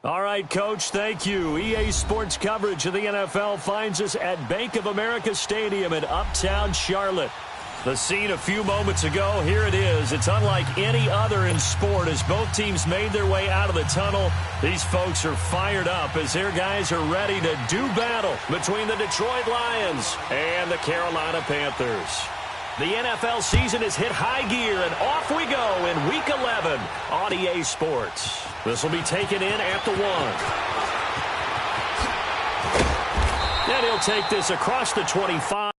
All right, Coach, thank you. EA Sports coverage of the NFL finds us at Bank of America Stadium in Uptown Charlotte. The scene a few moments ago, here it is. It's unlike any other in sport as both teams made their way out of the tunnel. These folks are fired up as their guys are ready to do battle between the Detroit Lions and the Carolina Panthers. The NFL season has hit high gear, and off we go in Week 11 on EA Sports. This will be taken in at the 1. And he'll take this across the 25.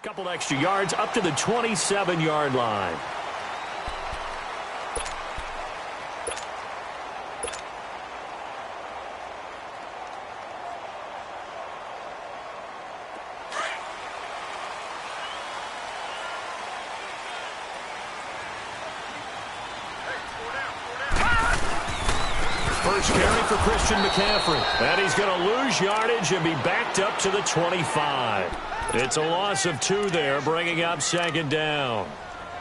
Couple extra yards up to the 27-yard line. First carry for Christian McCaffrey. And he's going to lose yardage and be backed up to the 25. It's a loss of 2 there, bringing up 2nd down.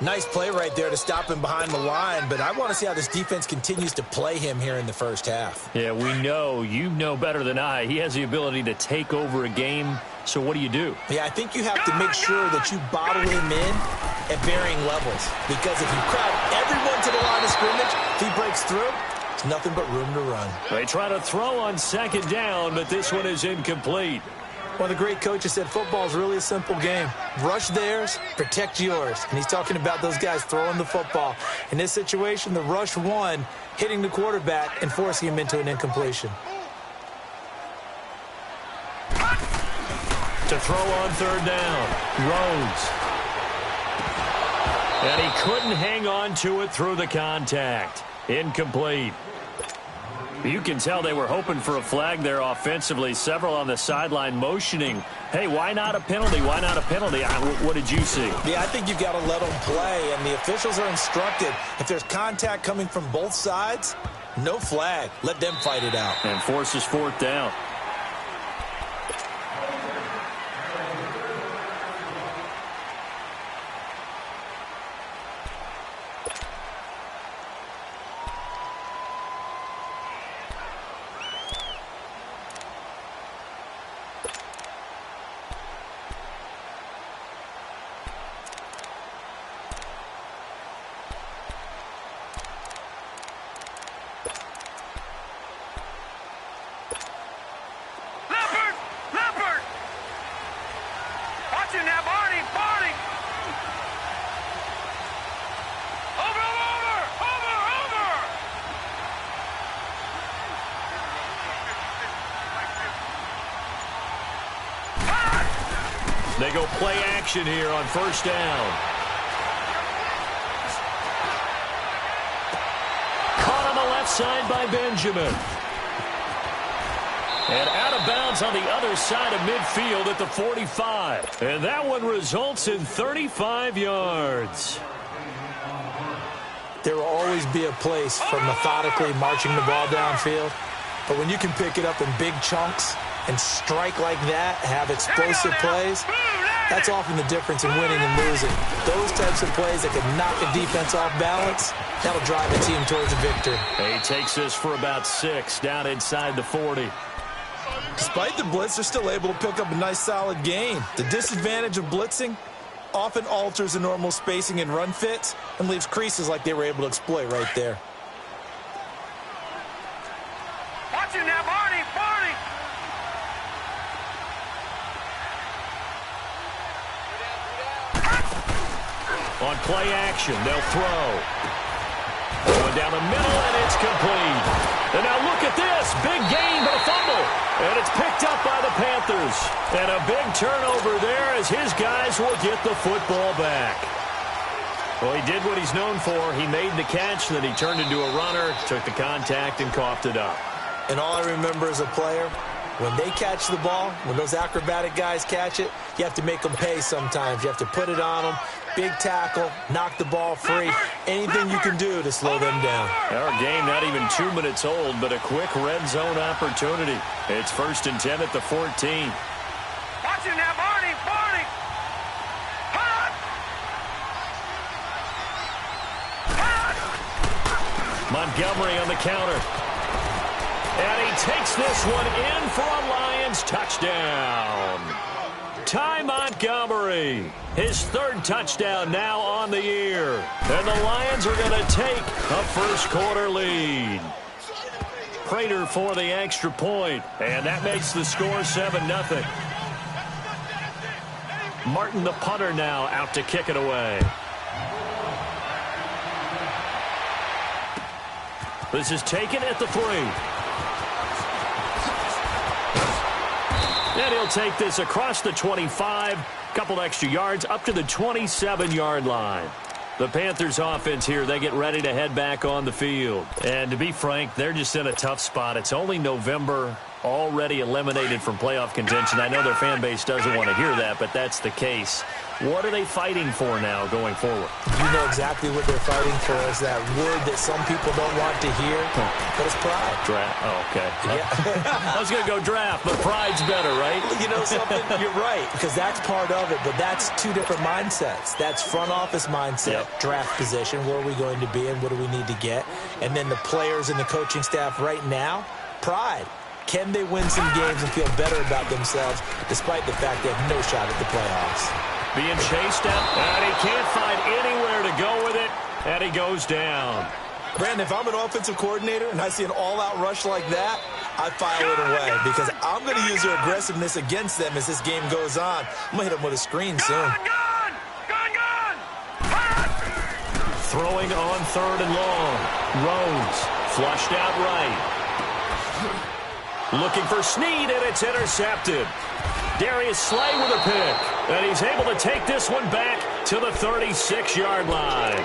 Nice play right there to stop him behind the line, but I want to see how this defense continues to play him here in the first half. Yeah, we know. You know better than I. He has the ability to take over a game, so what do you do? Yeah, I think you have to make sure that you bottle him in at varying levels, because if you crowd everyone to the line of scrimmage, if he breaks through, there's nothing but room to run. They try to throw on 2nd down, but this one is incomplete. One of the great coaches said football is really a simple game. Rush theirs, protect yours. And he's talking about those guys throwing the football. In this situation, the rush won, hitting the quarterback and forcing him into an incompletion. To throw on 3rd down, Rhodes. And he couldn't hang on to it through the contact. Incomplete. You can tell they were hoping for a flag there offensively. Several on the sideline motioning, hey, why not a penalty? Why not a penalty? What did you see? Yeah, I think you've got to let them play, and the officials are instructed. If there's contact coming from both sides, no flag. Let them fight it out. And forces 4th down. They go play action here on 1st down. Caught on the left side by Benjamin. And out of bounds on the other side of midfield at the 45. And that one results in 35 yards. There will always be a place for methodically marching the ball downfield. But when you can pick it up in big chunks and strike like that, have explosive plays, that's often the difference in winning and losing. Those types of plays that can knock a defense off balance, that'll drive a team towards a victory. He takes this for about 6 down inside the 40. Despite the blitz, they're still able to pick up a nice solid gain. The disadvantage of blitzing often alters the normal spacing and run fits and leaves creases like they were able to exploit right there. Watch it now, Barney! On play action, they'll throw. Going down the middle, and it's complete. And now look at this. Big gain, but a fumble. And it's picked up by the Panthers. And a big turnover there as his guys will get the football back. Well, he did what he's known for. He made the catch, then he turned into a runner, took the contact, and coughed it up. And all I remember as a player, when they catch the ball, when those acrobatic guys catch it, you have to make them pay sometimes. You have to put it on them. Big tackle, knock the ball free. Anything you can do to slow them down. Our game not even 2 minutes old, but a quick red zone opportunity. It's 1st and 10 at the 14. Watch it now, Barney. Barney. Hot. Hot. Montgomery on the counter. And he takes this one in for a Lions touchdown. Ty Montgomery, his 3rd touchdown now on the year. And the Lions are going to take a first-quarter lead. Prater for the extra point, and that makes the score 7-0. Martin, the punter, now out to kick it away. This is taken at the 3. And he'll take this across the 25, couple extra yards, up to the 27-yard line. The Panthers offense here, they get ready to head back on the field. And to be frank, they're just in a tough spot. It's only November, already eliminated from playoff contention. I know their fan base doesn't want to hear that, but that's the case. What are they fighting for now going forward? You know exactly what they're fighting for is that word that some people don't want to hear, but it's pride. Draft. Oh, okay. Yeah. I was going to go draft, but pride's better, right? You know something? You're right, because that's part of it, but that's 2 different mindsets. That's front office mindset, draft position, where are we going to be and what do we need to get? And then the players and the coaching staff right now, pride. Can they win some games and feel better about themselves despite the fact they have no shot at the playoffs? Being chased out, and he can't find anywhere to go with it, and he goes down. Brandon, if I'm an offensive coordinator and I see an all-out rush like that, I file it away because I'm going to use their aggressiveness against them as this game goes on. I'm going to hit them with a screen soon. Gone. Throwing on 3rd and long. Rhodes flushed out right. Looking for Snead, and it's intercepted. Darius Slay with a pick, and he's able to take this one back to the 36-yard line.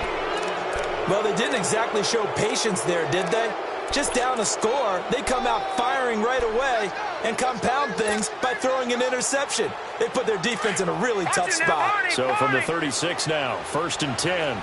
Well, they didn't exactly show patience there, did they? Just down a score, they come out firing right away and compound things by throwing an interception. They put their defense in a really tough spot. So from the 36 now, 1st and 10.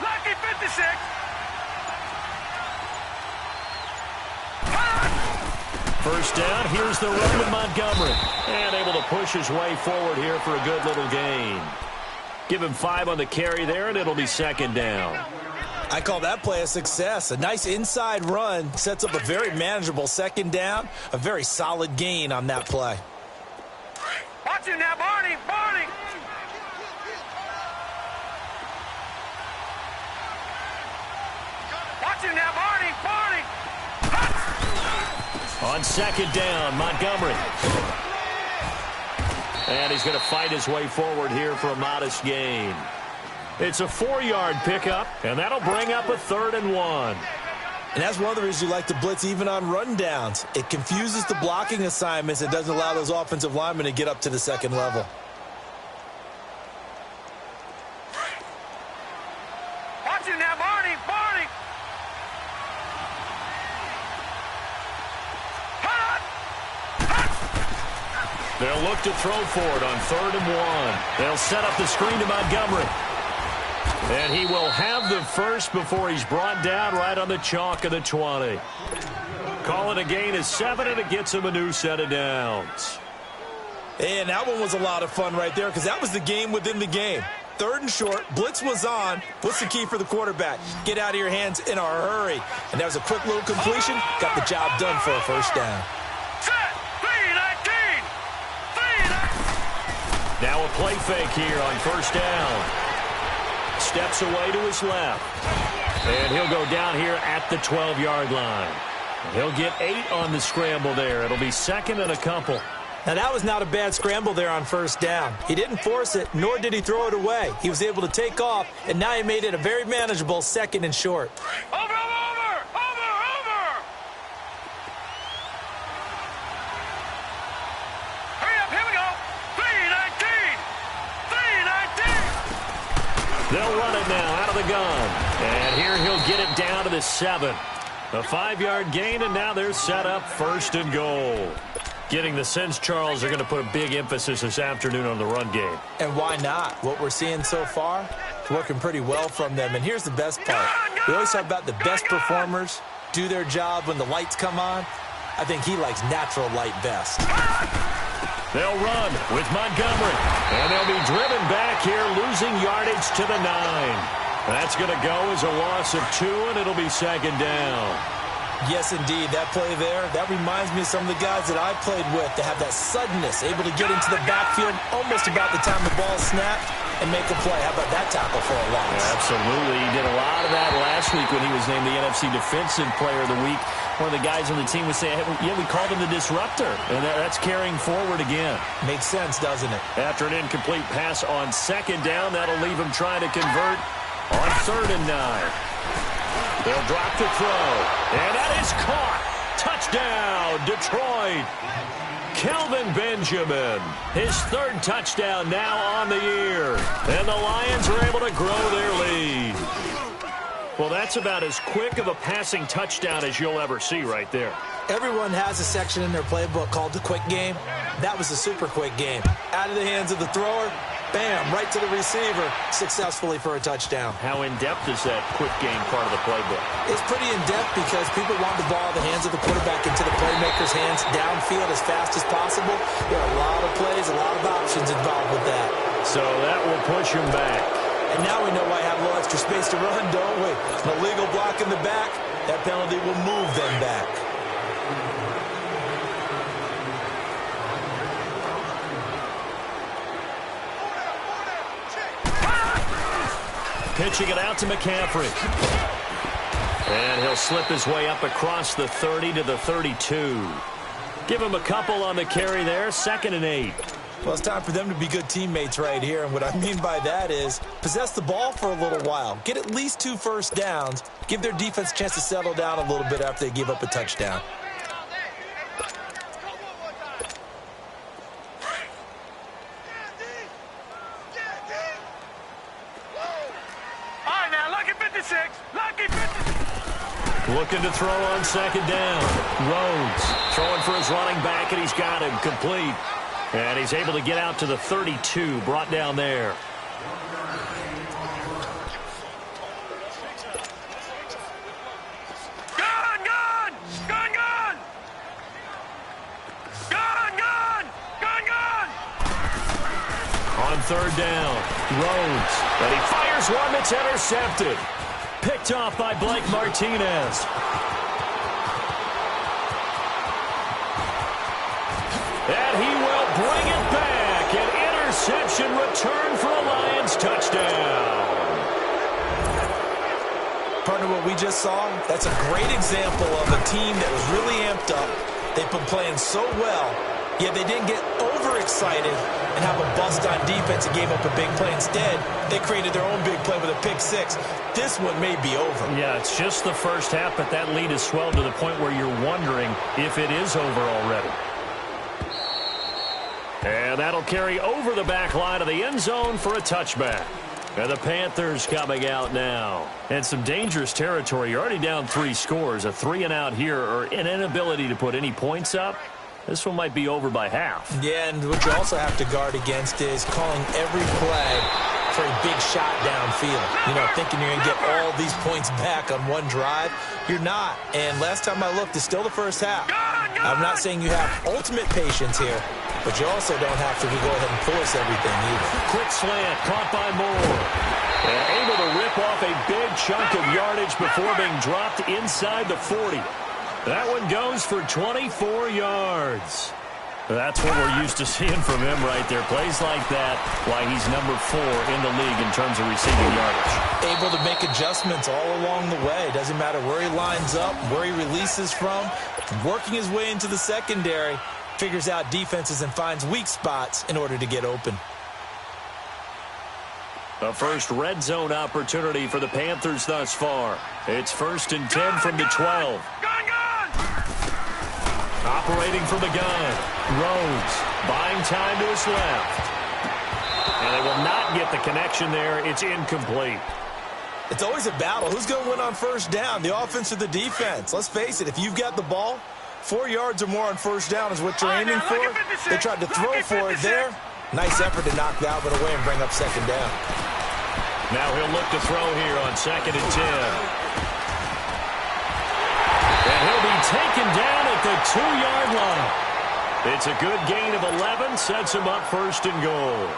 Lucky 56. First down, here's the run with Montgomery. And able to push his way forward here for a good little gain. Give him 5 on the carry there, and it'll be 2nd down. I call that play a success. A nice inside run sets up a very manageable 2nd down. A very solid gain on that play. Watch it now, Barney. Watch it now, Barney. On 2nd down, Montgomery. And he's going to fight his way forward here for a modest gain. It's a 4-yard pickup, and that'll bring up a 3rd and 1. And that's one of the reasons you like to blitz even on rundowns. It confuses the blocking assignments and doesn't allow those offensive linemen to get up to the 2nd level. Watch it now, Barney. They'll look to throw for it on 3rd and 1. They'll set up the screen to Montgomery. And he will have the first before he's brought down right on the chalk of the 20. Call it a gain of 7, and it gets him a new set of downs. And that one was a lot of fun right there because that was the game within the game. 3rd and short, blitz was on. What's the key for the quarterback? Get out of your hands in a hurry. And that was a quick little completion. Got the job done for a first down. Set. 3-19. Now Now a play fake here on first down. Steps away to his left. And he'll go down here at the 12-yard line. He'll get 8 on the scramble there. It'll be second and a couple. Now, that was not a bad scramble there on first down. He didn't force it, nor did he throw it away. He was able to take off, and now he made it a very manageable second and short. Over! Hurry up, here we go. 3:19. They'll run it now out of the gun. And here he'll get it down to the 7. A 5-yard gain, and now they're set up first and goal. Getting the sense, Charles, they're going to put a big emphasis this afternoon on the run game. And why not? What we're seeing so far, it's working pretty well from them. And here's the best part. We always talk about the best performers do their job when the lights come on. I think he likes natural light best. They'll run with Montgomery. And they'll be driven back here, losing yardage to the 9. That's going to go as a loss of 2, and it'll be second down. Yes, indeed. That play there, that reminds me of some of the guys that I played with that have that suddenness, able to get into the backfield almost about the time the ball snapped and make a play. How about that tackle for a loss? Yeah, absolutely. He did a lot of that last week when he was named the NFC Defensive Player of the Week. One of the guys on the team was saying, hey, yeah, we called him the disruptor, and that's carrying forward again. Makes sense, doesn't it? After an incomplete pass on second down, that'll leave him trying to convert on 3rd and 9. They'll drop to throw. And that is caught. Touchdown, Detroit. Kelvin Benjamin. His 3rd touchdown now on the year. And the Lions are able to grow their lead. Well, that's about as quick of a passing touchdown as you'll ever see right there. Everyone has a section in their playbook called the quick game. That was a super quick game. Out of the hands of the thrower, bam, right to the receiver, successfully for a touchdown. How in-depth is that quick game part of the playbook? It's pretty in-depth because people want the ball in the hands of the quarterback into the playmaker's hands downfield as fast as possible. There are a lot of plays, a lot of options involved with that. So that will push him back. And now we know why I have a little extra space to run, don't we? An illegal block in the back, that penalty will move them back. Pitching it out to McCaffrey. And he'll slip his way up across the 30 to the 32. Give him a couple on the carry there, 2nd and 8. Well, it's time for them to be good teammates right here. And what I mean by that is possess the ball for a little while. Get at least 2 first downs. Give their defense a chance to settle down a little bit after they give up a touchdown. Looking to throw on 2nd down. Rhodes throwing for his running back, and he's got him complete. And he's able to get out to the 32, brought down there. On 3rd down, Rhodes. And he fires one that's intercepted. Picked off by Blake Martinez. And he will bring it back. An interception return for a Lions touchdown. Partner, what we just saw, that's a great example of a team that was really amped up. They've been playing so well, yet they didn't get overexcited and have a bust on defense and gave up a big play. Instead, they created their own big play with a pick 6. This one may be over. Yeah, it's just the first half, but that lead has swelled to the point where you're wondering if it is over already. And that'll carry over the back line of the end zone for a touchback. And the Panthers coming out now. And some dangerous territory. You're already down 3 scores. A 3-and-out here, or an inability to put any points up. This one might be over by half. Yeah, and what you also have to guard against is calling every play for a big shot downfield. You know, thinking you're going to get all these points back on one drive. You're not. And last time I looked, it's still the first half. I'm not saying you have ultimate patience here, but you also don't have to go ahead and force everything either. Quick slant, caught by Moore. And able to rip off a big chunk of yardage before being dropped inside the 40. That one goes for 24 yards. That's what we're used to seeing from him right there. Plays like that, why he's number 4 in the league in terms of receiving yardage. Able to make adjustments all along the way. Doesn't matter where he lines up, where he releases from. Working his way into the secondary, figures out defenses and finds weak spots in order to get open. The first red zone opportunity for the Panthers thus far. It's 1st and 10 from the 12. Operating from the gun. Rhodes buying time to his left. And they will not get the connection there. It's incomplete. It's always a battle. Who's going to win on first down, the offense or the defense? Let's face it, if you've got the ball, 4 yards or more on first down is what you're aiming for. They tried to throw for it there. Nice effort to knock that one away and bring up second down. Now he'll look to throw here on 2nd and 10. And he'll be taken down at the 2-yard line. It's a good gain of 11, sets him up 1st and goal.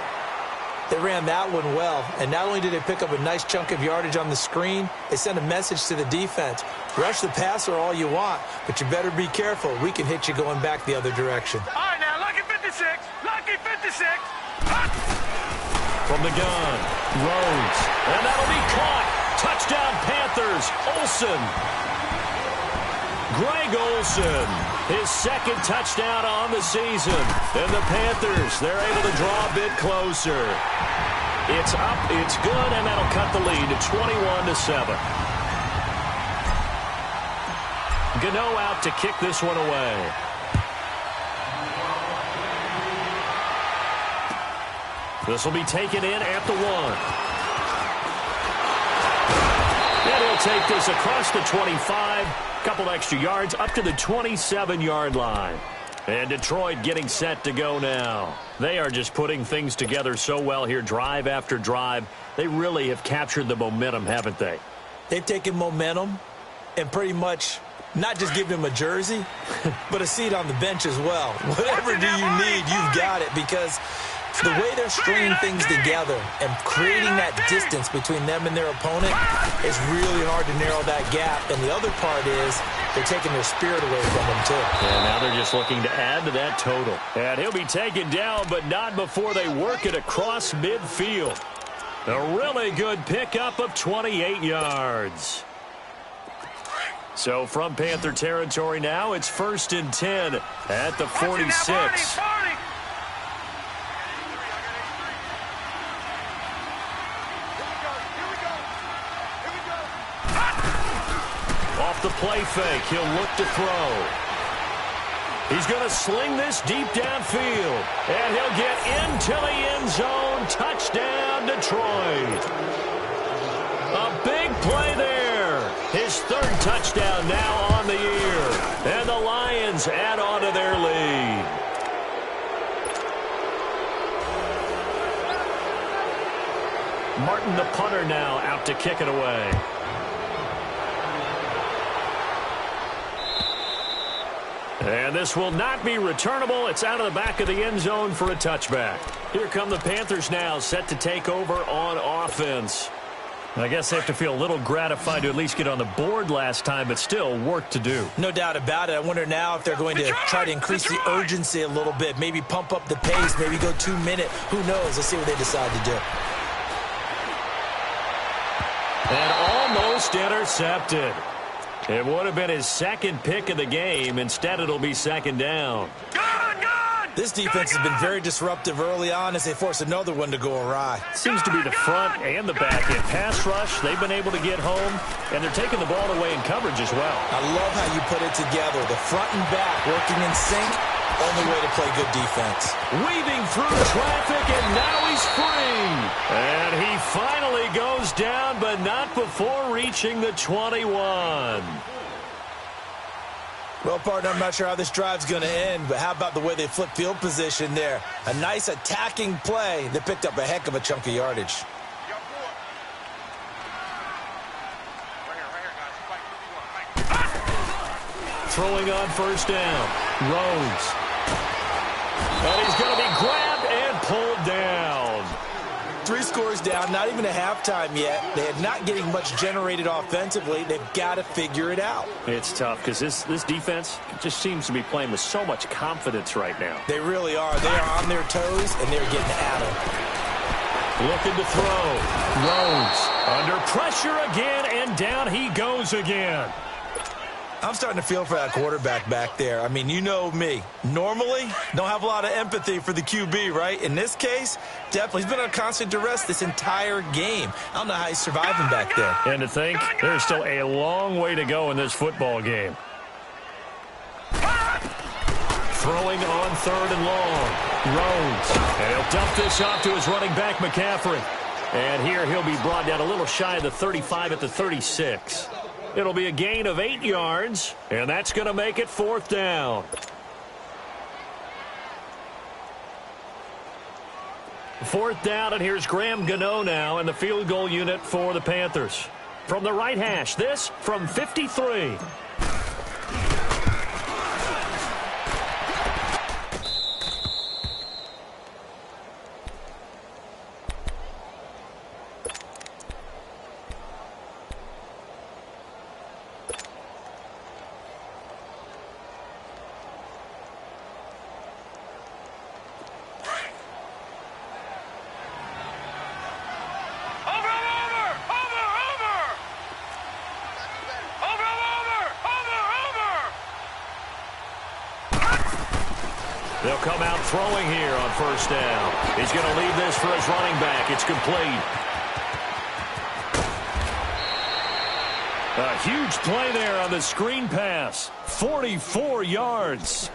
They ran that one well, and not only did they pick up a nice chunk of yardage on the screen, they sent a message to the defense. Rush the passer all you want, but you better be careful. We can hit you going back the other direction. All right, now, lucky 56. Lucky 56. From the gun, Rhodes. And that'll be caught. Touchdown, Panthers. Olsen. Greg Olsen, his 2nd touchdown on the season. And the Panthers, they're able to draw a bit closer. It's up, it's good, and that'll cut the lead to 21-7. Gano out to kick this one away. This will be taken in at the 1. And he'll take this across the 25. Couple extra yards up to the 27-yard line. And Detroit getting set to go now. They are just putting things together so well here, drive after drive. They really have captured the momentum, haven't they? They've taken momentum and pretty much not just given him a jersey, but a seat on the bench as well. Whatever do you need, you've got it, because the way they're stringing things together and creating that distance between them and their opponent, it's really hard to narrow that gap. And the other part is they're taking their spirit away from them, too. And now they're just looking to add to that total. And he'll be taken down, but not before they work it across midfield. A really good pickup of 28 yards. So from Panther territory now, it's 1st and 10 at the 46. Off the play fake, he'll look to throw. He's going to sling this deep downfield, and he'll get into the end zone. Touchdown, Detroit. A big play there. His 3rd touchdown now on the year. And the Lions add on to their lead. Martin, the punter, now out to kick it away. And this will not be returnable. It's out of the back of the end zone for a touchback. Here come the Panthers now, set to take over on offense. I guess they have to feel a little gratified to at least get on the board last time, but still work to do. No doubt about it. I wonder now if they're going to try to increase the urgency a little bit, maybe pump up the pace, maybe go 2-minute. Who knows? Let's see what they decide to do. And almost intercepted. It would have been his 2nd pick of the game. Instead, it'll be 2nd down. This defense has been very disruptive early on as they force another one to go awry. Seems to be the front and the back end. Pass rush, they've been able to get home, and they're taking the ball away in coverage as well. I love how you put it together. The front and back working in sync, only way to play good defense. Weaving through traffic, and now he's free. And he finally goes down, but not before reaching the 21. Well, partner, I'm not sure how this drive's going to end, but how about the way they flip field position there? A nice attacking play that picked up a heck of a chunk of yardage. Throwing on 1st down. Rhodes. And he's going to be grabbed and pulled down. 3 scores down, not even a halftime yet. They're not getting much generated offensively. They've got to figure it out. It's tough because this defense just seems to be playing with so much confidence right now. They really are. They are on their toes, and they're getting at them. Looking to throw. Rhodes under pressure again, and down he goes again. I'm starting to feel for that quarterback back there. I mean, you know me. Normally, don't have a lot of empathy for the QB, right? In this case, definitely. He's been on constant duress this entire game. I don't know how he's surviving back there. And to think, there's still a long way to go in this football game. Throwing on 3rd and long. Rhodes. And he'll dump this off to his running back, McCaffrey. And here he'll be brought down a little shy of the 35 at the 36. It'll be a gain of 8 yards, and that's going to make it 4th down. 4th down, and here's Graham Gano now in the field goal unit for the Panthers. From the right hash, this from 53. They'll come out throwing here on 1st down. He's going to leave this for his running back. It's complete. A huge play there on the screen pass. 44 yards.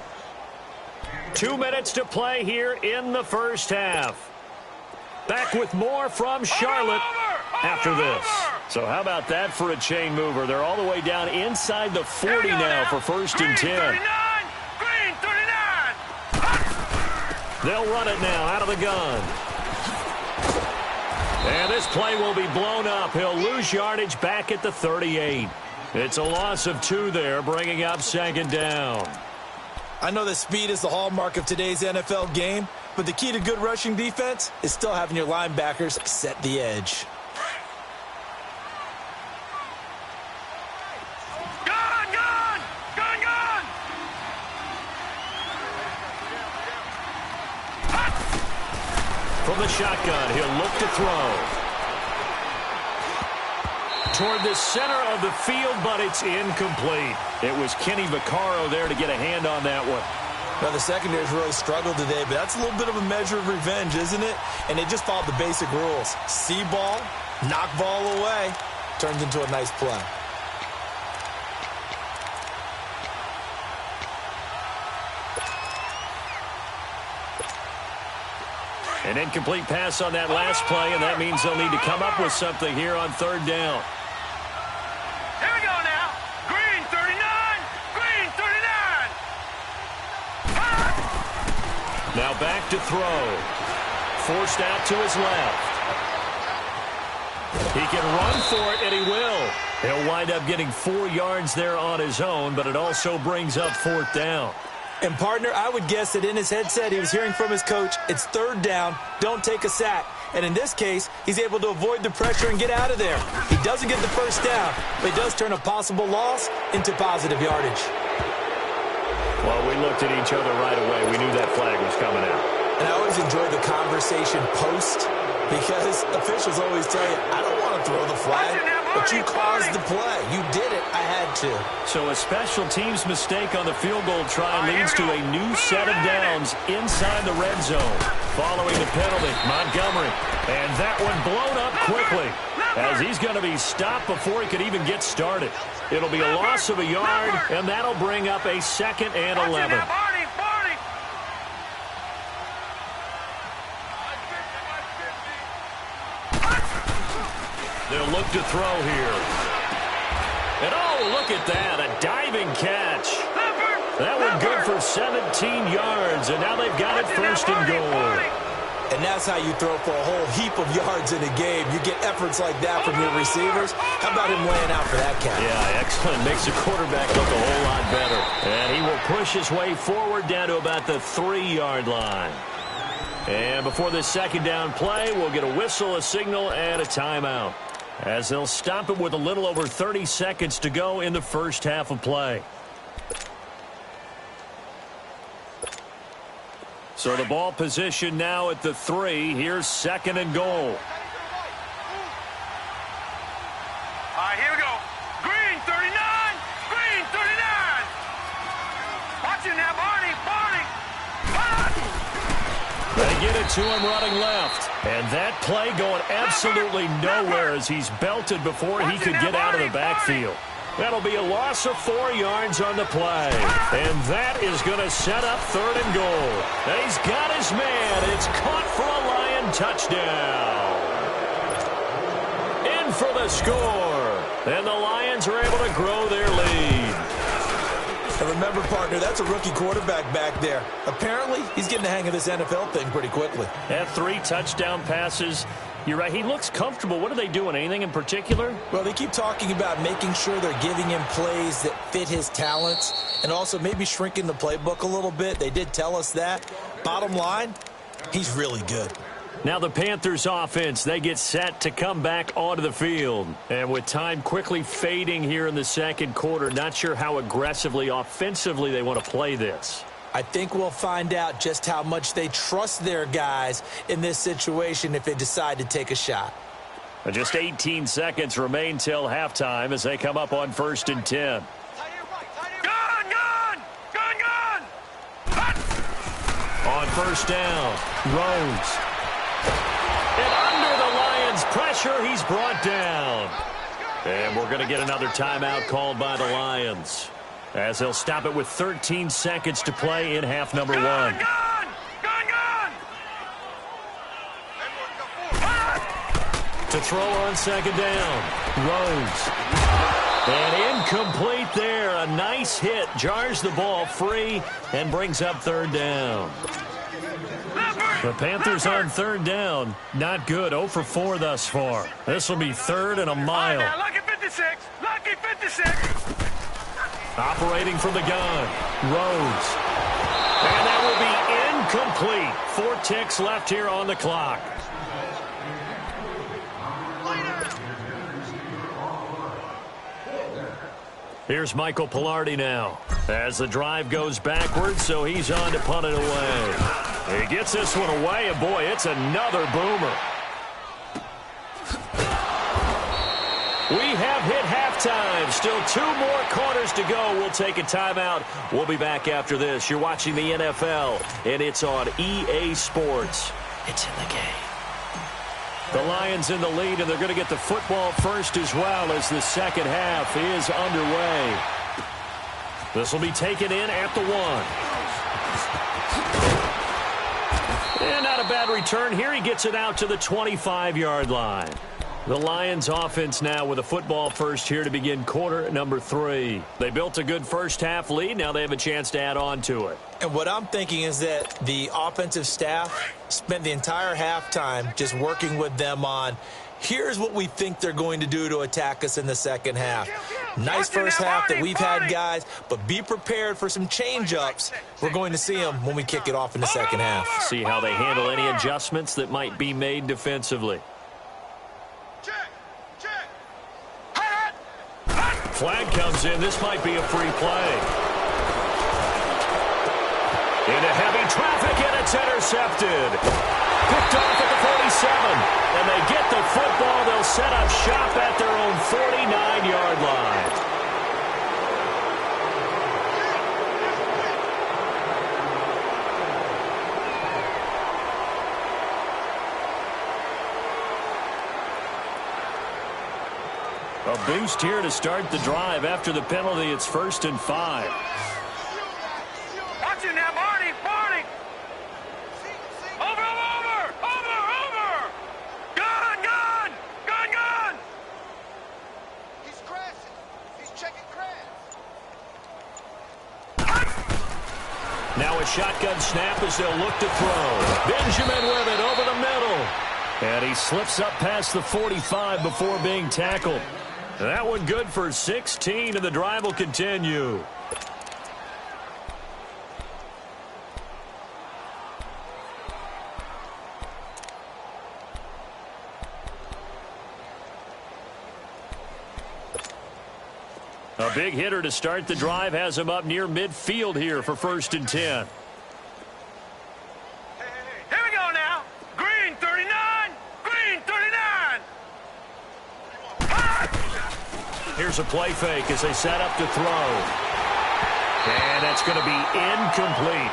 2 minutes to play here in the 1st half. Back with more from Charlotte after this. So how about that for a chain mover? They're all the way down inside the 40 now for 1st and 10. They'll run it now out of the gun. And this play will be blown up. He'll lose yardage back at the 38. It's a loss of 2 there, bringing up 2nd down. I know that speed is the hallmark of today's NFL game, but the key to good rushing defense is still having your linebackers set the edge. From the shotgun, he'll look to throw. Toward the center of the field, but it's incomplete. It was Kenny Vaccaro there to get a hand on that one. Now, the secondary's really struggled today, but that's a little bit of a measure of revenge, isn't it? And they just followed the basic rules. See ball, knock ball away, turns into a nice play. An incomplete pass on that last play, and that means they'll need to come up with something here on 3rd down. Here we go now. Green 39. Green 39. Now back to throw. Forced out to his left. He can run for it, and he will. He'll wind up getting 4 yards there on his own, but it also brings up 4th down. And, partner, I would guess that in his headset he was hearing from his coach, it's 3rd down, don't take a sack. And in this case, he's able to avoid the pressure and get out of there. He doesn't get the 1st down, but he does turn a possible loss into positive yardage. Well, we looked at each other right away. We knew that flag was coming out. And I always enjoy the conversation post, because officials always tell you, I don't want to throw the flag, but you caused the play. You did it. I had to. So a special teams mistake on the field goal try leads to a new set of downs inside the red zone. Following the penalty, Montgomery. And that one blown up quickly as he's going to be stopped before he could even get started. It'll be a loss of a yard, and that'll bring up a 2nd and 11. They'll look to throw here. And oh, look at that, a diving catch. That one good for 17 yards, and now they've got it 1st and goal. And that's how you throw for a whole heap of yards in a game. You get efforts like that from your receivers. How about him laying out for that catch? Yeah, excellent. Makes the quarterback look a whole lot better. And he will push his way forward down to about the 3-yard line. And before this second down play, we'll get a whistle, a signal, and a timeout, as they'll stop it with a little over 30 seconds to go in the first half of play. So the ball position now at the 3. Here's second and goal. All right, here we go. Green 39. Green 39. Watch it now, Barney. Barney. They get it to him running left. And that play going absolutely nowhere as he's belted before he could get out of the backfield. That'll be a loss of 4 yards on the play. And that is going to set up third and goal. And he's got his man. It's caught for a Lion touchdown. In for the score. And the Lions are able to grow their lead. And remember, partner, that's a rookie quarterback back there. Apparently, he's getting the hang of this NFL thing pretty quickly. Had 3 touchdown passes. You're right. He looks comfortable. What are they doing? Anything in particular? Well, they keep talking about making sure they're giving him plays that fit his talents and also maybe shrinking the playbook a little bit. They did tell us that. Bottom line, he's really good. Now the Panthers offense, they get set to come back onto the field. And with time quickly fading here in the second quarter, not sure how aggressively, offensively they want to play this. I think we'll find out just how much they trust their guys in this situation if they decide to take a shot. Just 18 seconds remain till halftime as they come up on 1st and 10. On first down, Rhodes. And under the Lions' pressure, he's brought down. And we're going to get another timeout called by the Lions, as they'll stop it with 13 seconds to play in half number 1. To throw on second down, Rhodes. And incomplete there. A nice hit. Jars the ball free and brings up third down. The Panthers on third down. Not good. 0 for 4 thus far. This will be third and a mile. Right now, lucky 56. Lucky 56. Operating from the gun, Rhodes. And that will be incomplete. 4 ticks left here on the clock. Here's Michael Pilardi now as the drive goes backwards, so he's on to punt it away. He gets this one away, and boy, it's another boomer. We have hit halftime. Still 2 more quarters to go. We'll take a timeout. We'll be back after this. You're watching the NFL, and it's on EA Sports. It's in the game. The Lions in the lead, and they're going to get the football first as well as the second half is underway. This will be taken in at the 1. And not a bad return here. He gets it out to the 25-yard line. The Lions offense now with a football first here to begin quarter number 3. They built a good first half lead. Now they have a chance to add on to it. And what I'm thinking is that the offensive staff spent the entire halftime just working with them on, here's what we think they're going to do to attack us in the second half. Nice first half that we've had, guys, but be prepared for some change-ups. We're going to see them when we kick it off in the second half. See how they handle any adjustments that might be made defensively. Flag comes in. This might be a free play. Into heavy traffic, and it's intercepted. Picked off at the 47. And they get the football. They'll set up shop at their own 49-yard line. A boost here to start the drive. After the penalty, it's 1st and 5. Watch it now, Barney. Barney. Over. Gun. He's crashing. He's checking crash. Now a shotgun snap as they'll look to throw. Benjamin with it over the middle. And he slips up past the 45 before being tackled. That one good for 16, and the drive will continue. A big hitter to start the drive has him up near midfield here for 1st and 10. Here we go now. Green 39. Green 39. Here's a play fake as they set up to throw. And that's going to be incomplete.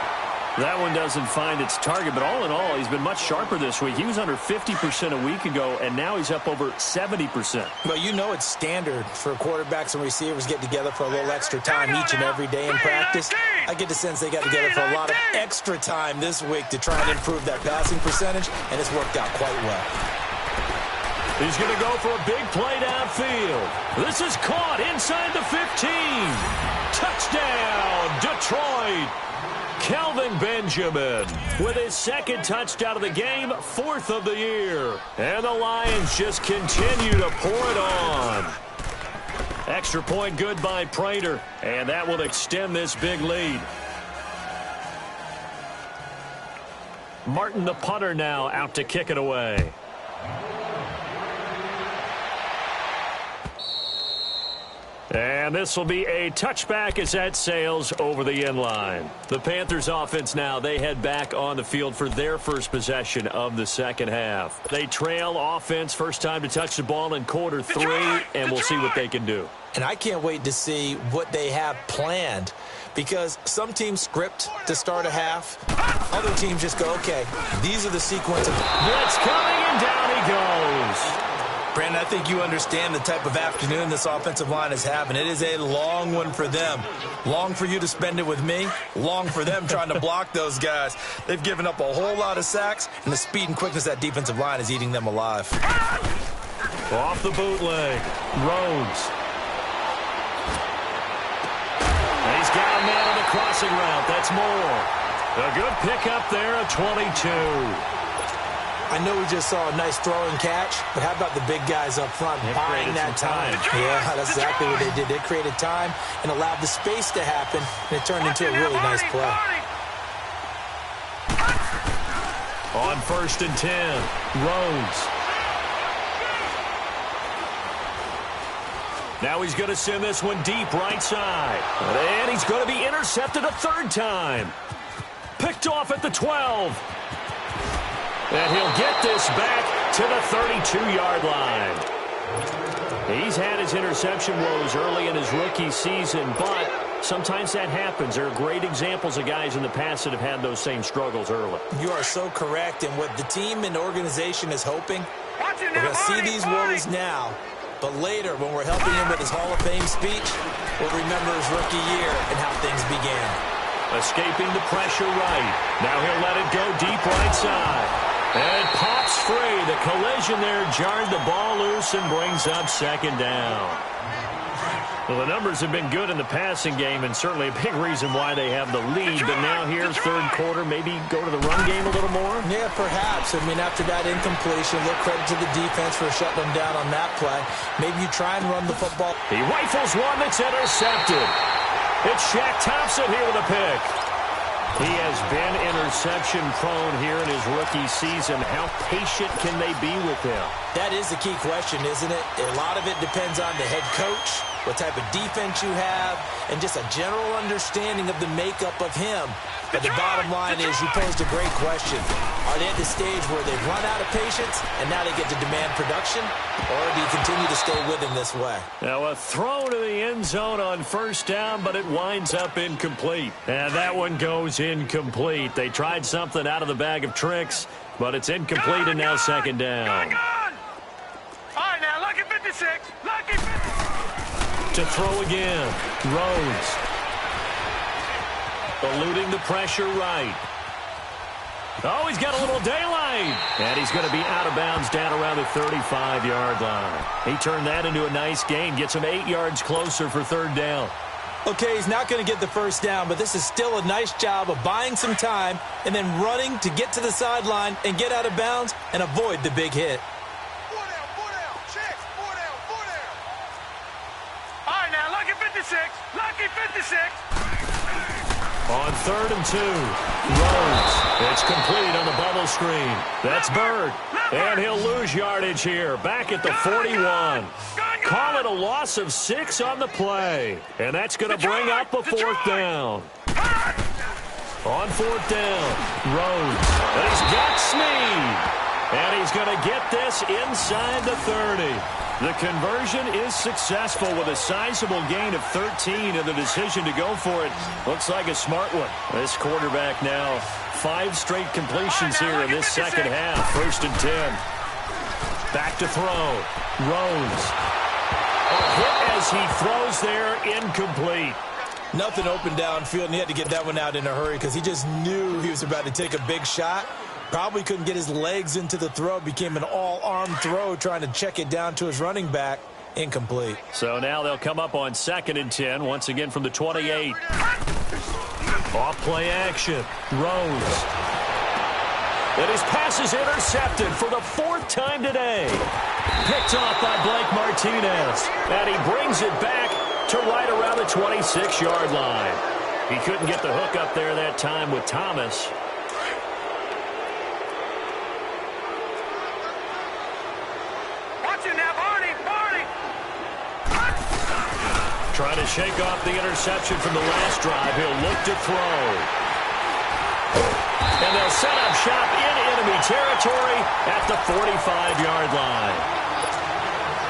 That one doesn't find its target, but all in all, he's been much sharper this week. He was under 50% a week ago, and now he's up over 70%. Well, you know it's standard for quarterbacks and receivers get together for a little extra time each and every day in practice. I get the sense they got together for a lot of extra time this week to try and improve that passing percentage, and it's worked out quite well. He's going to go for a big play downfield. This is caught inside the 15. Touchdown, Detroit. Kelvin Benjamin with his 2nd touchdown of the game, 4th of the year. And the Lions just continue to pour it on. Extra point good by Prater, and that will extend this big lead. Martin, the punter, now out to kick it away. And this will be a touchback as that sails over the end line. The Panthers offense now, they head back on the field for their first possession of the second half. They trail offense, first time to touch the ball in quarter 3, and we'll see what they can do. And I can't wait to see what they have planned, because some teams script to start a half. Other teams just go, okay, these are the sequence of... Blitz coming, and down he goes. Brandon, I think you understand the type of afternoon this offensive line is having. It is a long one for them. Long for you to spend it with me. Long for them trying to block those guys. They've given up a whole lot of sacks, and the speed and quickness of that defensive line is eating them alive. Off the bootleg. Rhodes. He's got a man on the crossing route. That's Moore. A good pickup there at 22. I know we just saw a nice throwing catch, but how about the big guys up front buying that time? Yeah, that's exactly what they did. They created time and allowed the space to happen, and it turned into a really nice play. On 1st and 10, Rhodes. Now he's going to send this one deep right side. And he's going to be intercepted a 3rd time. Picked off at the 12. And he'll get this back to the 32-yard line. He's had his interception woes early in his rookie season, but sometimes that happens. There are great examples of guys in the past that have had those same struggles early. You are so correct, and what the team and organization is hoping, we're going to see these woes now, but later when we're helping him with his Hall of Fame speech, we'll remember his rookie year and how things began. Escaping the pressure right. Now he'll let it go deep right side. And it pops free. The collision there jarred the ball loose and brings up 2nd down. Well, the numbers have been good in the passing game, and certainly a big reason why they have the lead. But now here's 3rd quarter, maybe go to the run game a little more? Yeah, perhaps. I mean, after that incompletion, look credit to the defense for shutting them down on that play. Maybe you try and run the football. He rifles one that's intercepted. It's Shaq Thompson here with a pick. He has been interception-prone here in his rookie season. How patient can they be with him? That is the key question, isn't it? A lot of it depends on the head coach, what type of defense you have, and just a general understanding of the makeup of him. But the bottom line is you posed a great question. Are they at the stage where they've run out of patience and now they get to demand production? Or do you continue to stay with him this way? Now a throw to the end zone on 1st down, but it winds up incomplete. And that one goes incomplete. They tried something out of the bag of tricks, but it's incomplete and now 2nd down. All right, now, lucky 56. Lucky 56. To throw again. Rhodes. Eluding the pressure right. Oh, he's got a little daylight. And he's going to be out of bounds down around the 35-yard line. He turned that into a nice gain. Gets him 8 yards closer for 3rd down. Okay, he's not going to get the 1st down, but this is still a nice job of buying some time and then running to get to the sideline and get out of bounds and avoid the big hit. 4 down, checks, 4 down. All right, now, lucky 56. Lucky 56. On 3rd and 2, Rhodes. It's complete on the bubble screen. That's Bird. And he'll lose yardage here. Back at the 41. call it a loss of 6 on the play. And that's going to bring up a 4th down. On 4th down, Rhodes. And he's got Snead. And he's going to get this inside the 30. The conversion is successful with a sizable gain of 13, and the decision to go for it looks like a smart one. This quarterback now 5 straight completions here in this second half. 1st and 10. Back to throw. Rhodes. A hit as he throws there, incomplete. Nothing open downfield, and he had to get that one out in a hurry because he just knew he was about to take a big shot. Probably couldn't get his legs into the throw. Became an all-arm throw trying to check it down to his running back. Incomplete. So now they'll come up on 2nd and 10, once again from the 28. Off play action. Rhodes. And his pass is intercepted for the 4th time today. Picked off by Blake Martinez. And he brings it back to right around the 26-yard line. He couldn't get the hook up there that time with Thomas. Trying to shake off the interception from the last drive. He'll look to throw. And they'll set up shop in enemy territory at the 45-yard line.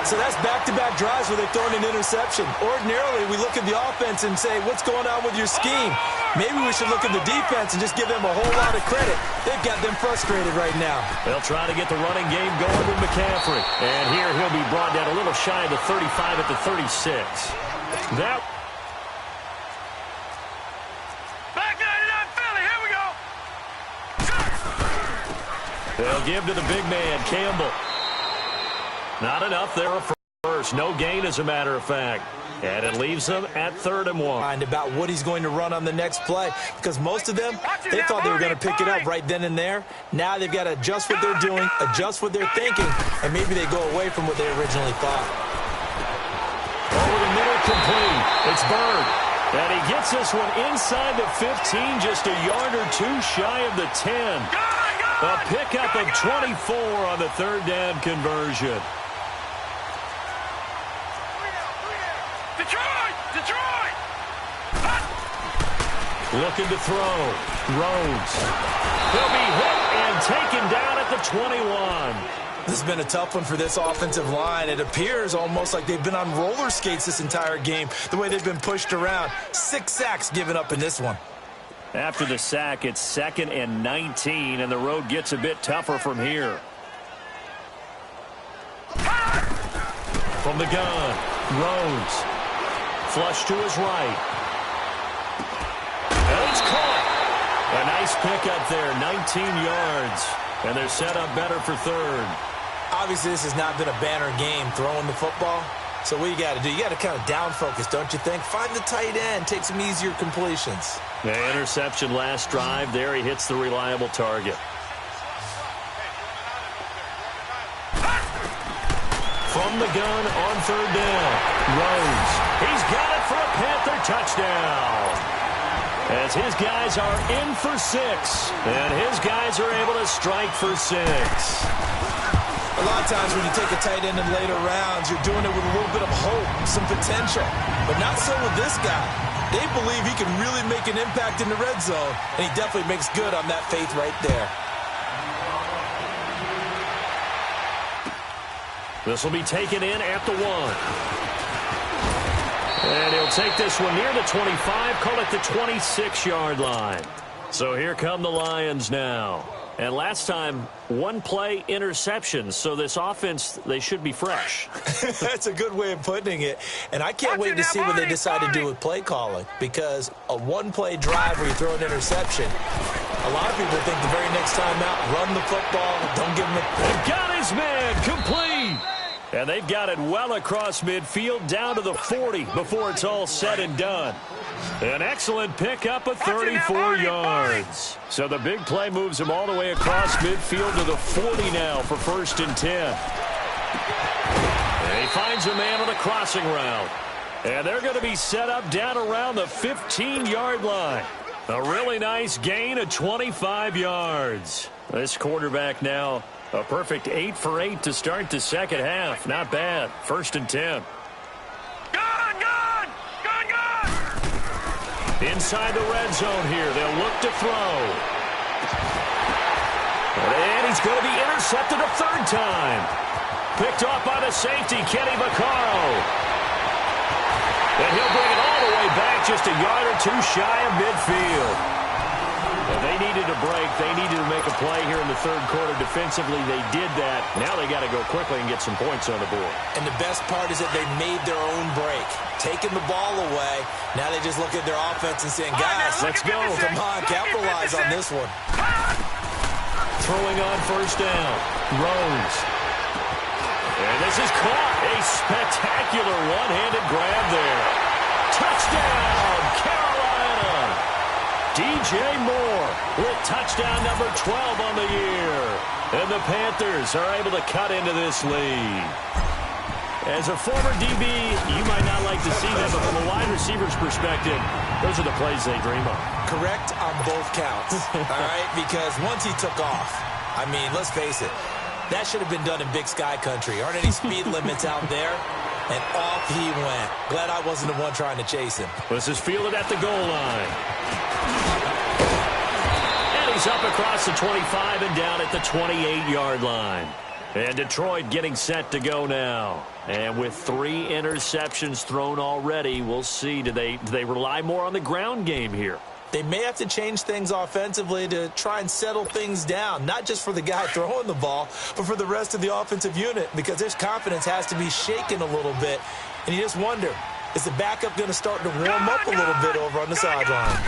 So that's back-to-back drives where they've thrown an interception. Ordinarily, we look at the offense and say, what's going on with your scheme? Maybe we should look at the defense and just give them a whole lot of credit. They've got them frustrated right now. They'll try to get the running game going with McCaffrey. And here he'll be brought down a little shy of the 35 at the 36. That. Back 99 Philly, here we go. They'll give to the big man, Campbell. Not enough there for first. No gain, as a matter of fact. And it leaves them at 3rd and 1. About what he's going to run on the next play. Because most of them, they thought they were going to pick it up right then and there. Now they've got to adjust what they're doing, adjust what they're thinking, and maybe they go away from what they originally thought. Over the middle, complete. It's Bird. And he gets this one inside the 15, just a yard or 2 shy of the 10. A pickup of 24 on the 3rd down conversion. Detroit! Looking to throw. Rhodes. He'll be hit and taken down at the 21. This has been a tough one for this offensive line. It appears almost like they've been on roller skates this entire game, the way they've been pushed around. 6 sacks given up in this one. After the sack, it's 2nd and 19, and the road gets a bit tougher from here. From the gun, Rhodes. Flush to his right. And it's caught. A nice pickup there, 19 yards. And they're set up better for 3rd. Obviously, this has not been a banner game throwing the football. So what you got to do, you got to kind of down focus, don't you think? Find the tight end, take some easier completions. The interception last drive. There he hits the reliable target. From the gun on 3rd down. Rhodes. He's got it for a Panther touchdown. As his guys are in for 6. And his guys are able to strike for 6. A lot of times when you take a tight end in later rounds, you're doing it with a little bit of hope, some potential. But not so with this guy. They believe he can really make an impact in the red zone, and he definitely makes good on that faith right there. This will be taken in at the 1. And he'll take this one near the 25, call it the 26-yard line. So here come the Lions now. And last time, 1-play interceptions. So this offense, they should be fresh. That's a good way of putting it. And I can't wait to see what they decide to do with play calling. Because a 1-play drive where you throw an interception, a lot of people think the very next time out, run the football, don't give him a... They've got his man, complete. And they've got it well across midfield, down to the 40 before it's all said and done. An excellent pickup of 34 yards. So the big play moves him all the way across midfield to the 40 now for 1st and 10. And he finds a man on the crossing route. And they're going to be set up down around the 15-yard line. A really nice gain of 25 yards. This quarterback now A perfect 8 for 8 to start the second half. Not bad. 1st and 10. Gun! Inside the red zone here. They'll look to throw. And he's going to be intercepted a 3rd time. Picked off by the safety, Kenny Vaccaro. And he'll bring it all the way back, just a yard or 2 shy of midfield. And they needed a break. They needed to make a play here in the 3rd quarter. Defensively, they did that. Now they got to go quickly and get some points on the board. And the best part is that they made their own break. Taking the ball away. Now they just look at their offense and saying, guys, let's go. Come on, capitalize on this one. Throwing on 1st down. Rose. And this is caught. A spectacular one-handed grab there. Touchdown, Carolina. DJ Moore with touchdown number 12 on the year. And the Panthers are able to cut into this lead. As a former DB, you might not like to see that, but from a wide receiver's perspective, those are the plays they dream of. Correct on both counts, all right? Because once he took off, I mean, let's face it, that should have been done in Big Sky country. Aren't any speed limits out there? And off he went. Glad I wasn't the one trying to chase him. This is fielded at the goal line. And he's up across the 25 and down at the 28-yard line. And Detroit getting set to go now. And with 3 interceptions thrown already, we'll see. Do they rely more on the ground game here? They may have to change things offensively to try and settle things down, not just for the guy throwing the ball, but for the rest of the offensive unit, because his confidence has to be shaken a little bit. And you just wonder, is the backup going to start to warm up a little bit over on the sideline?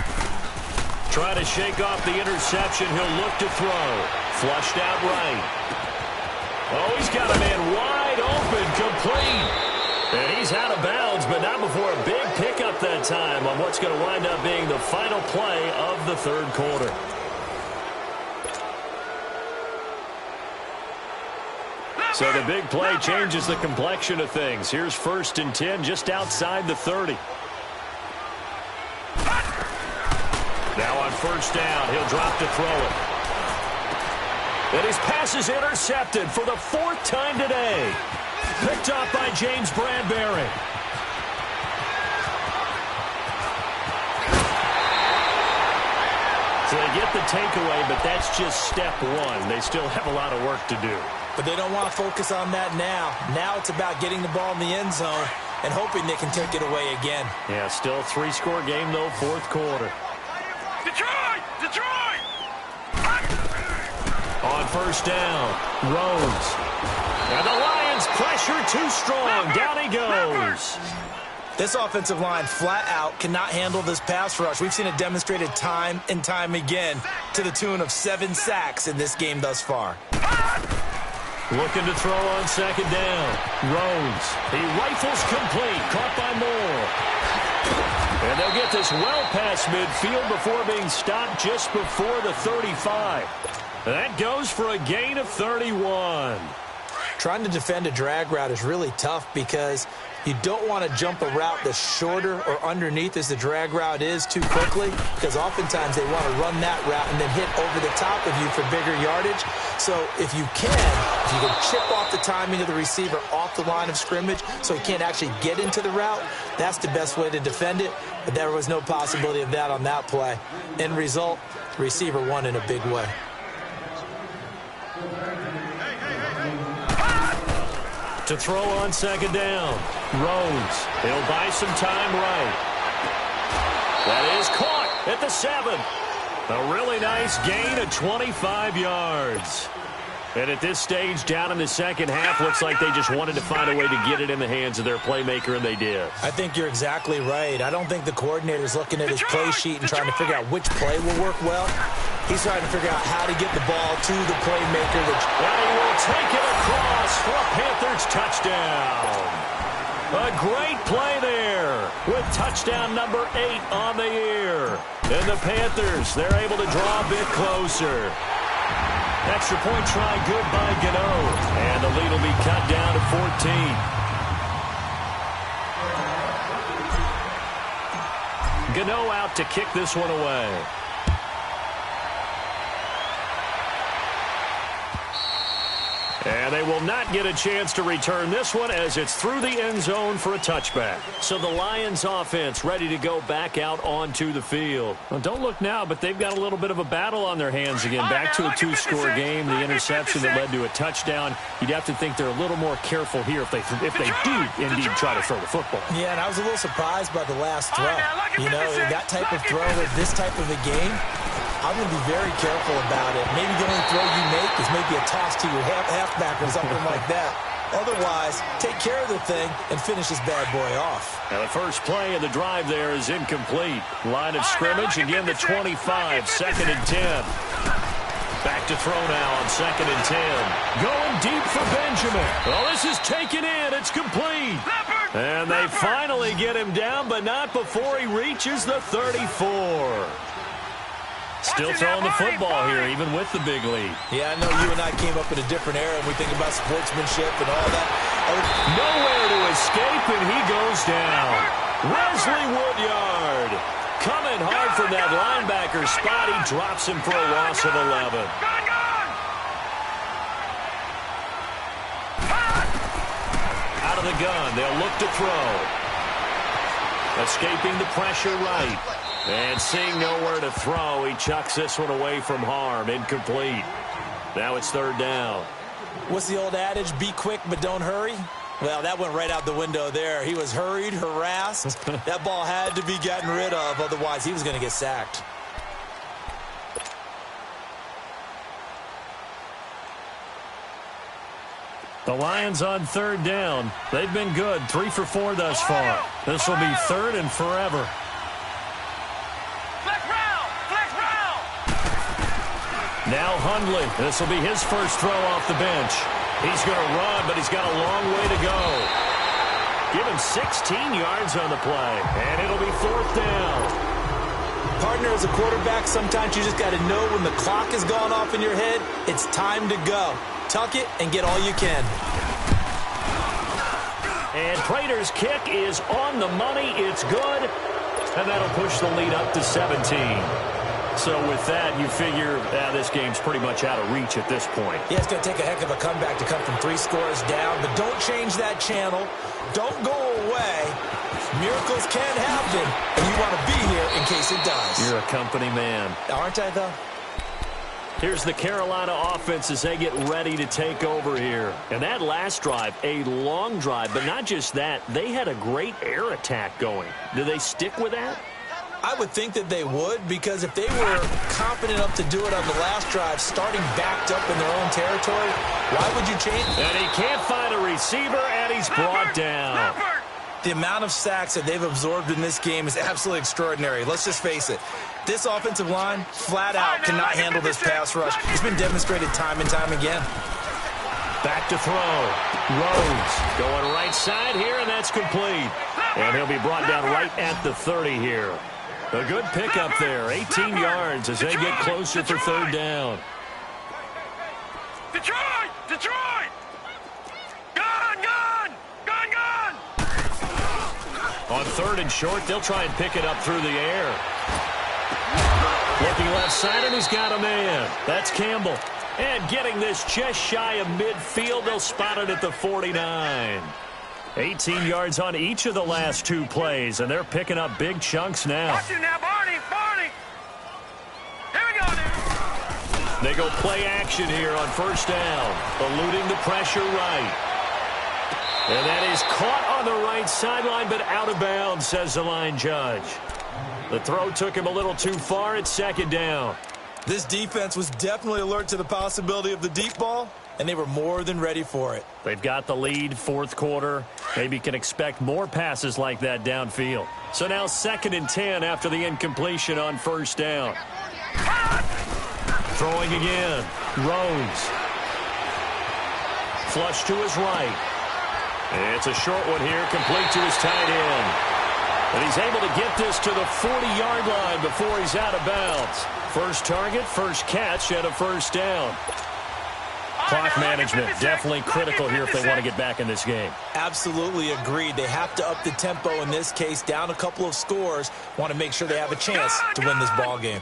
Try to shake off the interception. He'll look to throw. Flushed out right. Oh, he's got a man wide open, complete. And he's out of bounds, but not before a big pickup that time on what's going to wind up being the final play of the 3rd quarter. So the big play changes the complexion of things. Here's 1st and 10 just outside the 30. Now on 1st down, he'll drop to throw it. And his pass is intercepted for the 4th time today. Picked up by James Bradbury. So they get the takeaway, but that's just step 1. They still have a lot of work to do. But they don't want to focus on that now. Now it's about getting the ball in the end zone and hoping they can take it away again. Yeah, still a 3-score game, though, 4th quarter. Detroit! On 1st down, Rose. And the Lions pressure too strong. Down he goes. This offensive line flat out cannot handle this pass rush. We've seen it demonstrated time and time again to the tune of 7 sacks in this game thus far. Looking to throw on 2nd down. Rose. He rifles complete. Caught by Moore. And they'll get this well past midfield before being stopped just before the 35. That goes for a gain of 31. Trying to defend a drag route is really tough because you don't want to jump a route that's shorter or underneath as the drag route is too quickly, because oftentimes they want to run that route and then hit over the top of you for bigger yardage. So if you can chip off the timing of the receiver off the line of scrimmage so he can't actually get into the route, that's the best way to defend it. But there was no possibility of that on that play. End result, the receiver won in a big way. To throw on 2nd down. Rose. He'll buy some time right. That is caught at the 7. A really nice gain of 25 yards. And at this stage, down in the second half, looks like they just wanted to find a way to get it in the hands of their playmaker, and they did. I think you're exactly right. I don't think the coordinator's looking at his play sheet and trying to figure out which play will work well. He's trying to figure out how to get the ball to the playmaker. And he will take it across for a Panthers touchdown. A great play there with touchdown number 8 on the year. And the Panthers, they're able to draw a bit closer. Extra point try good by Gano. And the lead will be cut down to 14. Gano out to kick this one away. And they will not get a chance to return this one as it's through the end zone for a touchback. So the Lions offense ready to go back out onto the field. Well, don't look now, but they've got a little bit of a battle on their hands again. Back to a two-score game. The interception that led to a touchdown. You'd have to think they're a little more careful here if they do indeed try to throw the football. Yeah, and I was a little surprised by the last throw. You know, that type of throw with this type of a game, I'm going to be very careful about it. Maybe the only throw you make is maybe a toss to your halfback or something like that. Otherwise, take care of the thing and finish this bad boy off. Now the first play of the drive there is incomplete. Line of scrimmage, again the 25, 2nd and 10. Back to throw now on 2nd and 10. Going deep for Benjamin. Well, this is taken in. It's complete. And they finally get him down, but not before he reaches the 34. Still throwing the football here, even with the big lead. Yeah, I know you and I came up in a different era, and we think about sportsmanship and all that. Nowhere to escape, and he goes down. Wesley Woodyard coming hard from that linebacker spot. He drops him for a loss of 11. Out of the gun, they'll look to throw. Escaping the pressure right. And seeing nowhere to throw, he chucks this one away from harm. Incomplete. Now it's 3rd down. What's the old adage? Be quick, but don't hurry? Well, that went right out the window there. He was hurried, harassed. That ball had to be gotten rid of, otherwise he was going to get sacked. The Lions on 3rd down. They've been good. 3 for 4 thus far. This will be 3rd and forever. Now Hundley. This will be his first throw off the bench. He's going to run, but he's got a long way to go. Give him 16 yards on the play, and it'll be 4th down. Partner, as a quarterback, sometimes you just got to know when the clock has gone off in your head, it's time to go. Tuck it and get all you can. And Prater's kick is on the money. It's good, and that'll push the lead up to 17. So with that, you figure this game's pretty much out of reach at this point. Yeah, it's going to take a heck of a comeback to come from 3 scores down, but don't change that channel. Don't go away. Miracles can happen, and you want to be here in case it does. You're a company man. Aren't I, though? Here's the Carolina offense as they get ready to take over here. And that last drive, a long drive, but not just that. They had a great air attack going. Do they stick with that? I would think that they would, because if they were confident enough to do it on the last drive, starting backed up in their own territory, why would you change? And he can't find a receiver, and he's brought down. The amount of sacks that they've absorbed in this game is absolutely extraordinary. Let's just face it. This offensive line, flat out, cannot handle this pass rush. It's been demonstrated time and time again. Back to throw. Rhodes going right side here, and that's complete. And he'll be brought down right at the 30 here. A good pickup there, 18 yards as they get closer for 3rd down. Detroit! Detroit! Gun! Gun! Gun! Gun! On 3rd and short, they'll try and pick it up through the air. Looking left side, and he's got a man. That's Campbell. And getting this just shy of midfield, they'll spot it at the 49. 18 yards on each of the last 2 plays, and they're picking up big chunks now. Watch it now, Barney! Barney! Here we go, dude! They go play action here on 1st down, eluding the pressure right. And that is caught on the right sideline, but out of bounds, says the line judge. The throw took him a little too far. It's 2nd down. This defense was definitely alert to the possibility of the deep ball, and they were more than ready for it. They've got the lead, 4th quarter. Maybe can expect more passes like that downfield. So now 2nd and 10 after the incompletion on 1st down. Throwing again. Rhodes. Flush to his right. It's a short one here, complete to his tight end. And he's able to get this to the 40-yard line before he's out of bounds. First target, first catch, and a 1st down. Clock management definitely critical here if they want to get back in this game. Absolutely agreed. They have to up the tempo in this case, down a couple of scores. Want to make sure they have a chance to win this ball game.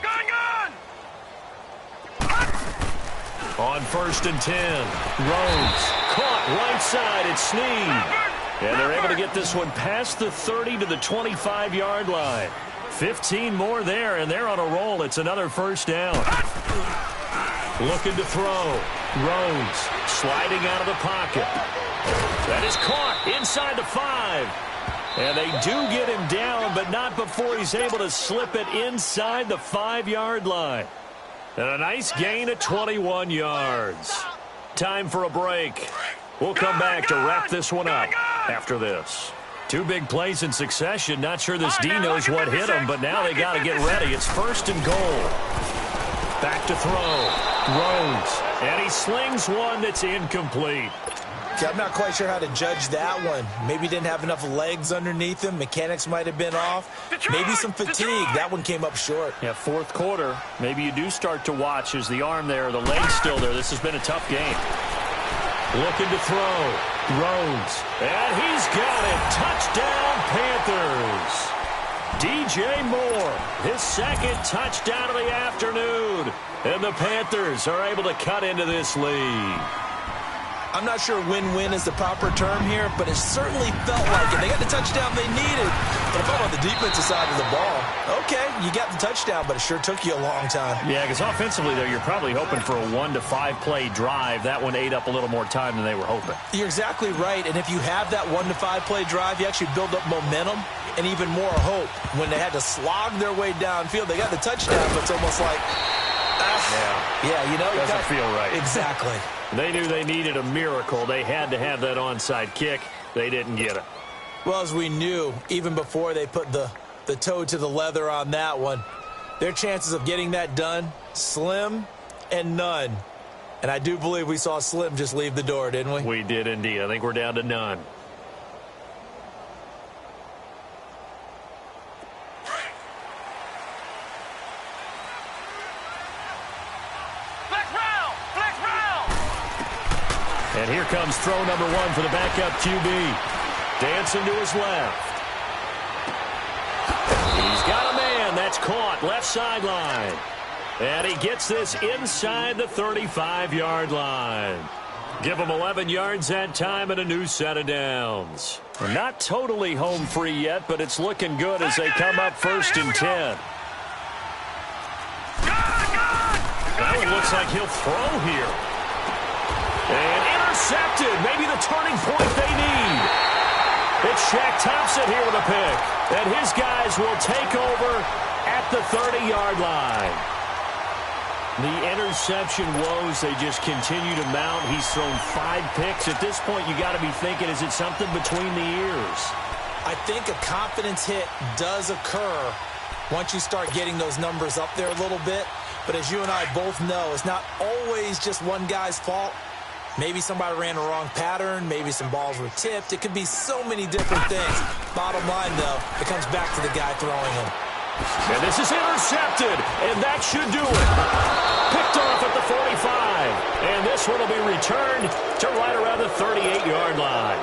On 1st and 10, Rhodes caught right side. It's Snead. And they're able to get this one past the 30 to the 25-yard line. 15 more there, and they're on a roll. It's another first down. Looking to throw. Rhodes sliding out of the pocket. That is caught inside the 5. And they do get him down, but not before he's able to slip it inside the 5-yard line. And a nice gain of 21 yards. Time for a break. We'll come back to wrap this one up after this. 2 big plays in succession. Not sure this D knows what hit him, but now they got to get ready. It's 1st and goal. Back to throw. Rhodes. And he slings one that's incomplete. I'm not quite sure how to judge that one. Maybe didn't have enough legs underneath him. Mechanics might have been off. Maybe some fatigue. That one came up short. Yeah, 4th quarter. Maybe you do start to watch. Is the arm there, the leg's still there? This has been a tough game. Looking to throw. Rhodes. And he's got it. Touchdown, Panthers. DJ Moore, his 2nd touchdown of the afternoon. And the Panthers are able to cut into this lead. I'm not sure win-win is the proper term here, but it certainly felt like it. They got the touchdown they needed. But if I'm on the defensive side of the ball, okay, you got the touchdown, but it sure took you a long time. Yeah, because offensively, there, you're probably hoping for a 1 to 5 play drive. That one ate up a little more time than they were hoping. You're exactly right, and if you have that 1 to 5 play drive, you actually build up momentum and even more hope. When they had to slog their way downfield, they got the touchdown, but it's almost like, yeah, you know. Doesn't feel right. Exactly. They knew they needed a miracle. They had to have that onside kick. They didn't get it. Well, as we knew, even before they put the toe to the leather on that one, their chances of getting that done, slim and none. And I do believe we saw Slim just leave the door, didn't we? We did indeed. I think we're down to none. And here comes throw number 1 for the backup QB. Dancing to his left. He's got a man. That's caught. Left sideline. And he gets this inside the 35-yard line. Give him 11 yards that time and a new set of downs. We're not totally home free yet, but it's looking good as they come up 1st and 10. That one looks like he'll throw here. And intercepted. Maybe the turning point they need. It's Shaq Thompson here with a pick. And his guys will take over at the 30-yard line. The interception woes, they just continue to mount. He's thrown 5 picks. At this point, you got to be thinking, is it something between the ears? I think a confidence hit does occur once you start getting those numbers up there a little bit. But as you and I both know, it's not always just one guy's fault. Maybe somebody ran the wrong pattern. Maybe some balls were tipped. It could be so many different things. Bottom line, though, it comes back to the guy throwing them. And this is intercepted, and that should do it. Picked off at the 45. And this one will be returned to right around the 38-yard line.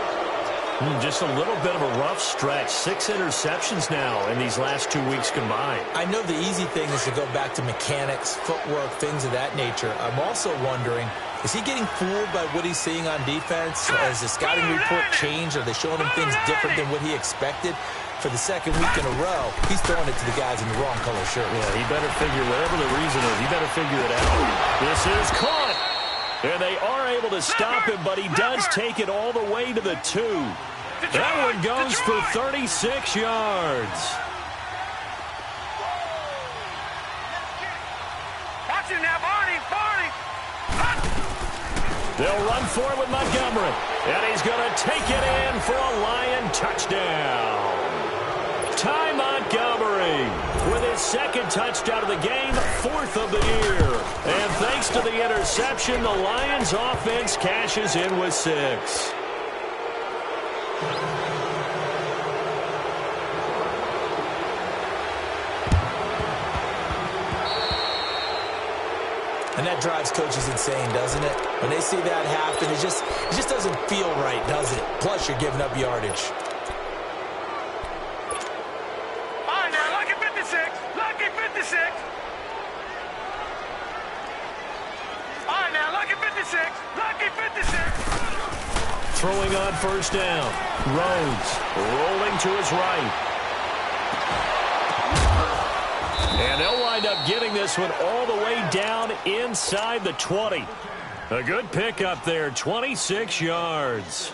Just a little bit of a rough stretch. 6 interceptions now in these last 2 weeks combined. I know the easy thing is to go back to mechanics, footwork, things of that nature. I'm also wondering, is he getting fooled by what he's seeing on defense? Has the scouting report changed? Are they showing him things different than what he expected? For the 2nd week in a row, he's throwing it to the guys in the wrong color shirt. Yeah, he better figure, whatever the reason is, he better figure it out. This is caught. And they are able to stop him, but he does take it all the way to the 2. That one goes for 36 yards. Watch it now, Barney. They'll run for it with Montgomery. And he's going to take it in for a Lion touchdown. Ty Montgomery with his 2nd touchdown of the game, 4th of the year. And thanks to the interception, the Lions offense cashes in with 6. And that drives coaches insane, doesn't it? When they see that happen, it just doesn't feel right, does it? Plus, you're giving up yardage. All right, now, lucky 56. Lucky 56. All right, now, lucky throwing on first down. Rhodes rolling to his right. And they'll wind up getting this one all the way down inside the 20. A good pickup there, 26 yards.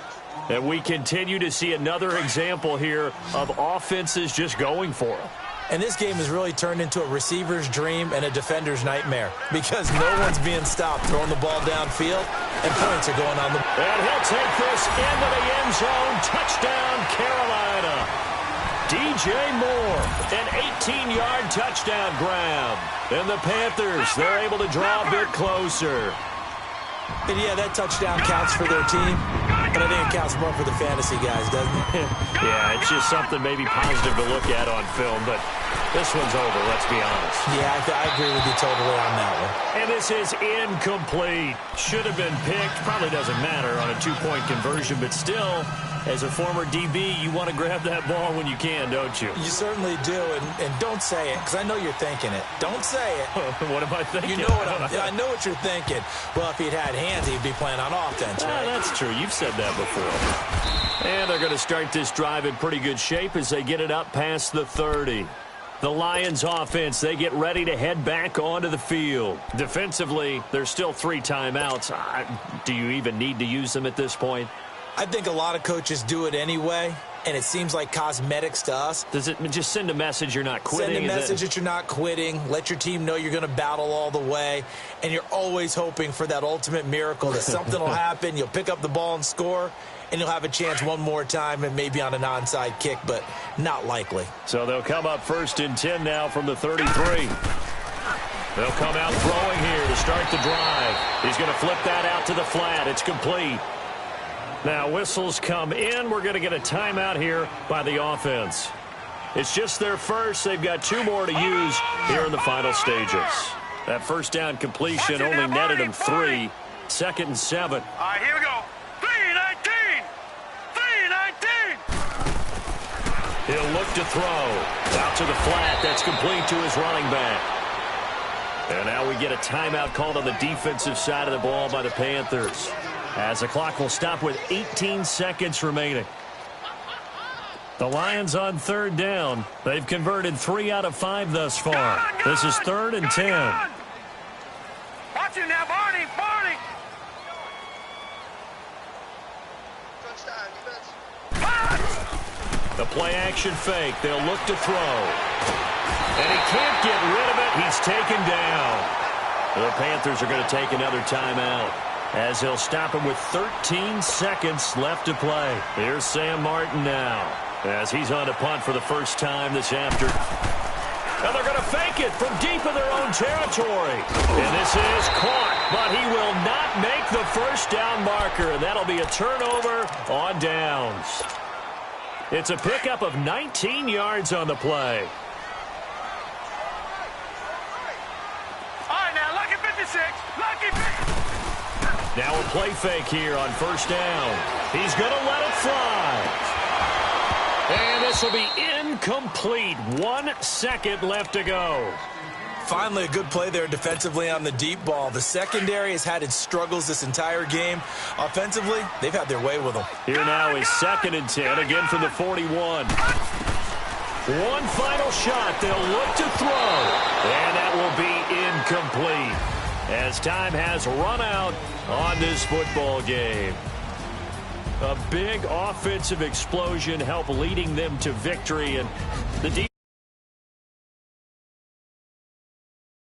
And we continue to see another example here of offenses just going for it. And this game has really turned into a receiver's dream and a defender's nightmare because no one's being stopped throwing the ball downfield, and points are going on the... And he'll take this into the end zone. Touchdown, Carolina. DJ Moore, an 18-yard touchdown grab. And the Panthers, they're able to draw a bit closer. And yeah, that touchdown counts for their team, but I think it counts more for the fantasy guys, doesn't it? Yeah, it's just something maybe positive to look at on film, but this one's over, let's be honest. Yeah, I agree with you totally on that one. And this is incomplete. Should have been picked. Probably doesn't matter on a two-point conversion, but still, as a former DB, you want to grab that ball when you can, don't you? You certainly do, and don't say it, because I know you're thinking it. Don't say it. What am I thinking? You know what I know what you're thinking. Well, if he'd had hands, he'd be playing on offense, right? That's true. You've said that before. And they're going to start this drive in pretty good shape as they get it up past the 30. The Lions offense, they get ready to head back onto the field. Defensively, there's still 3 timeouts. Do you even need to use them at this point? I think a lot of coaches do it anyway, and it seems like cosmetics to us. Does it just send a message you're not quitting? Send a message that you're not quitting. Let your team know you're going to battle all the way, and you're always hoping for that ultimate miracle that something will happen. You'll pick up the ball and score, and you'll have a chance one more time and maybe on an onside kick, but not likely. So they'll come up 1st and 10 now from the 33. They'll come out throwing here to start the drive. He's going to flip that out to the flat. It's complete. Now whistles come in. We're going to get a timeout here by the offense. It's just their first. They've got 2 more to use here in the final stages. That first down completion only netted them 3. 2nd and 7. All right, here we go. 3-19. 3-19. He'll look to throw. Out to the flat. That's complete to his running back. And now we get a timeout called on the defensive side of the ball by the Panthers, as the clock will stop with 18 seconds remaining. The Lions on 3rd down. They've converted 3 out of 5 thus far. This is 3rd and 10. Watch it now, Barney. Barney. Touchdown, defense. The play action fake. They'll look to throw. And he can't get rid of it. He's taken down. The Panthers are going to take another timeout, as he'll stop him with 13 seconds left to play. Here's Sam Martin now, as he's on to punt for the first time this afternoon. And they're going to fake it from deep in their own territory. And this is caught, but he will not make the first down marker. And that'll be a turnover on downs. It's a pickup of 19 yards on the play. All right, now, lucky 56. Lucky 56. Now a play fake here on first down. He's going to let it fly. And this will be incomplete. 1 second left to go. Finally, a good play there defensively on the deep ball. The secondary has had its struggles this entire game. Offensively, they've had their way with them. Here now is 2nd and 10, again from the 41. One final shot. They'll look to throw. And that will be incomplete, as time has run out on this football game. A big offensive explosion helped leading them to victory, and the